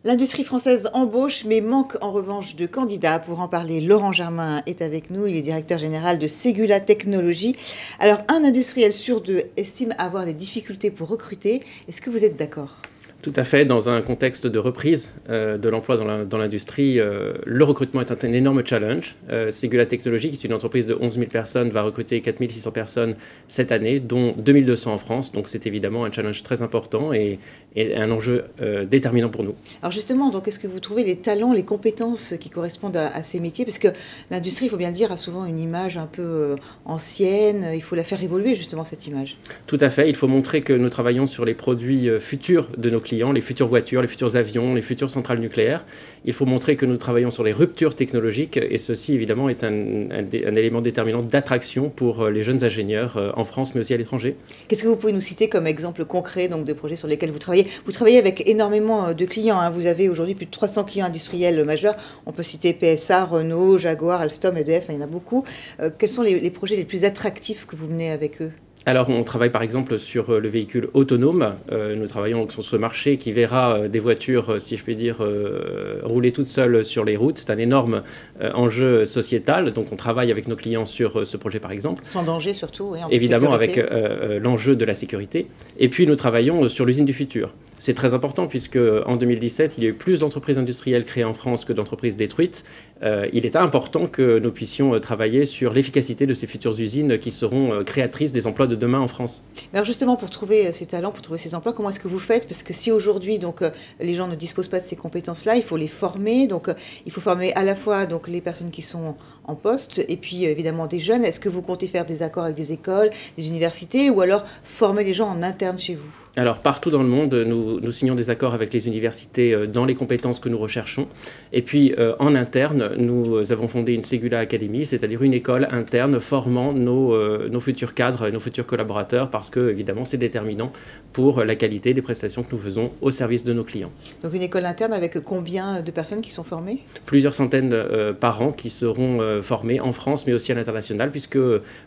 L'industrie française embauche, mais manque en revanche de candidats. Pour en parler, Laurent Germain est avec nous. Il est directeur général de Ségula Technologies. Alors, un industriel sur deux estime avoir des difficultés pour recruter. Est-ce que vous êtes d'accord ? Tout à fait. Dans un contexte de reprise de l'emploi dans l'industrie, le recrutement est un énorme challenge. Ségula Technologies, qui est une entreprise de 11 000 personnes, va recruter 4 600 personnes cette année, dont 2 200 en France. Donc c'est évidemment un challenge très important et un enjeu déterminant pour nous. Alors justement, donc, est-ce que vous trouvez les talents, les compétences qui correspondent à ces métiers ? Parce que l'industrie, il faut bien le dire, a souvent une image un peu ancienne. Il faut la faire évoluer, justement, cette image. Tout à fait. Il faut montrer que nous travaillons sur les produits futurs de nos clients, les futures voitures, les futurs avions, les futures centrales nucléaires. Il faut montrer que nous travaillons sur les ruptures technologiques et ceci évidemment est un élément déterminant d'attraction pour les jeunes ingénieurs en France mais aussi à l'étranger. Qu'est-ce que vous pouvez nous citer comme exemple concret donc, de projets sur lesquels vous travaillez ? Vous travaillez avec énormément de clients, hein. Vous avez aujourd'hui plus de 300 clients industriels majeurs. On peut citer PSA, Renault, Jaguar, Alstom, EDF, il y en a beaucoup. Quels sont les projets les plus attractifs que vous menez avec eux ? Alors, on travaille par exemple sur le véhicule autonome. Nous travaillons sur ce marché qui verra des voitures, si je puis dire, rouler toutes seules sur les routes. C'est un énorme enjeu sociétal. Donc, on travaille avec nos clients sur ce projet, par exemple. Sans danger, surtout. Oui, évidemment, avec l'enjeu de la sécurité. Et puis, nous travaillons sur l'usine du futur. C'est très important puisque en 2017, il y a eu plus d'entreprises industrielles créées en France que d'entreprises détruites. Il est important que nous puissions travailler sur l'efficacité de ces futures usines qui seront créatrices des emplois de demain en France. Alors justement, pour trouver ces talents, pour trouver ces emplois, comment est-ce que vous faites ? Parce que si aujourd'hui, donc, les gens ne disposent pas de ces compétences-là, il faut les former. Donc, il faut former à la fois donc, les personnes qui sont en poste et puis évidemment des jeunes. Est-ce que vous comptez faire des accords avec des écoles, des universités ou alors former les gens en interne chez vous ? Alors partout dans le monde, nous signons des accords avec les universités dans les compétences que nous recherchons. Et puis en interne, nous avons fondé une Ségula Academy, c'est-à-dire une école interne formant nos futurs cadres, nos futurs collaborateurs, parce que évidemment c'est déterminant pour la qualité des prestations que nous faisons au service de nos clients. Donc une école interne avec combien de personnes qui sont formées ? Plusieurs centaines par an qui seront formées en France mais aussi à l'international, puisque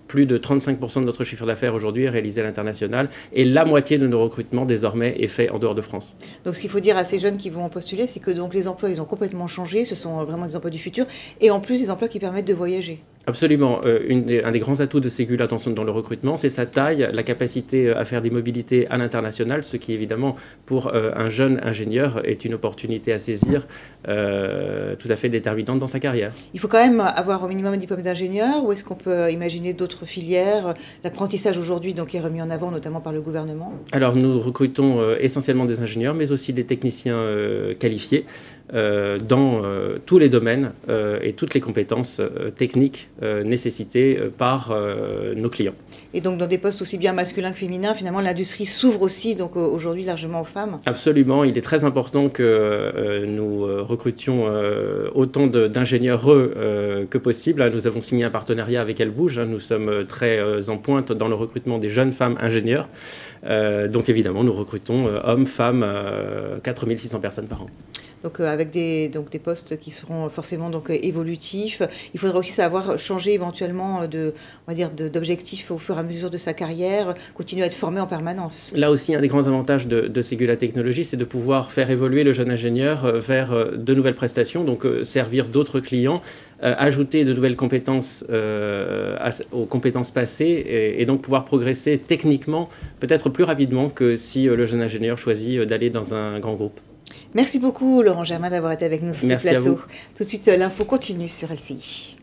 plus de 35% de notre chiffre d'affaires aujourd'hui est réalisé à l'international et la moitié de nos recrutements désormais est fait en dehors de France. Donc ce qu'il faut dire à ces jeunes qui vont postuler, c'est que donc, les emplois ils ont complètement changé, ce sont vraiment des emplois du futur et en plus des emplois qui permettent de voyager. Absolument. Un des grands atouts de Ségula dans le recrutement, c'est sa taille, la capacité à faire des mobilités à l'international, ce qui évidemment pour un jeune ingénieur est une opportunité à saisir tout à fait déterminante dans sa carrière. Il faut quand même avoir au minimum un diplôme d'ingénieur ou est-ce qu'on peut imaginer d'autres filières ? L'apprentissage aujourd'hui donc, est remis en avant notamment par le gouvernement. Alors nous recrutons essentiellement des ingénieurs mais aussi des techniciens qualifiés dans tous les domaines et toutes les compétences techniques nécessitées par nos clients. Et donc dans des postes aussi bien masculins que féminins, finalement l'industrie s'ouvre aussi donc aujourd'hui largement aux femmes. Absolument, il est très important que nous recrutions autant d'ingénieurs que possible. Nous avons signé un partenariat avec Elle Bouge, nous sommes très en pointe dans le recrutement des jeunes femmes ingénieurs. Donc évidemment, nous recrutons hommes, femmes, 4 600 personnes par an. Donc avec des postes qui seront forcément donc, évolutifs. Il faudra aussi savoir changer éventuellement d'objectifs au fur et à mesure de sa carrière, continuer à être formé en permanence. Là aussi, un des grands avantages de Ségula Technologies, c'est de pouvoir faire évoluer le jeune ingénieur vers de nouvelles prestations, donc servir d'autres clients, ajouter de nouvelles compétences aux compétences passées et donc pouvoir progresser techniquement peut-être plus rapidement que si le jeune ingénieur choisit d'aller dans un grand groupe. Merci beaucoup Laurent Germain d'avoir été avec nous sur ce plateau. Tout de suite, l'info continue sur LCI.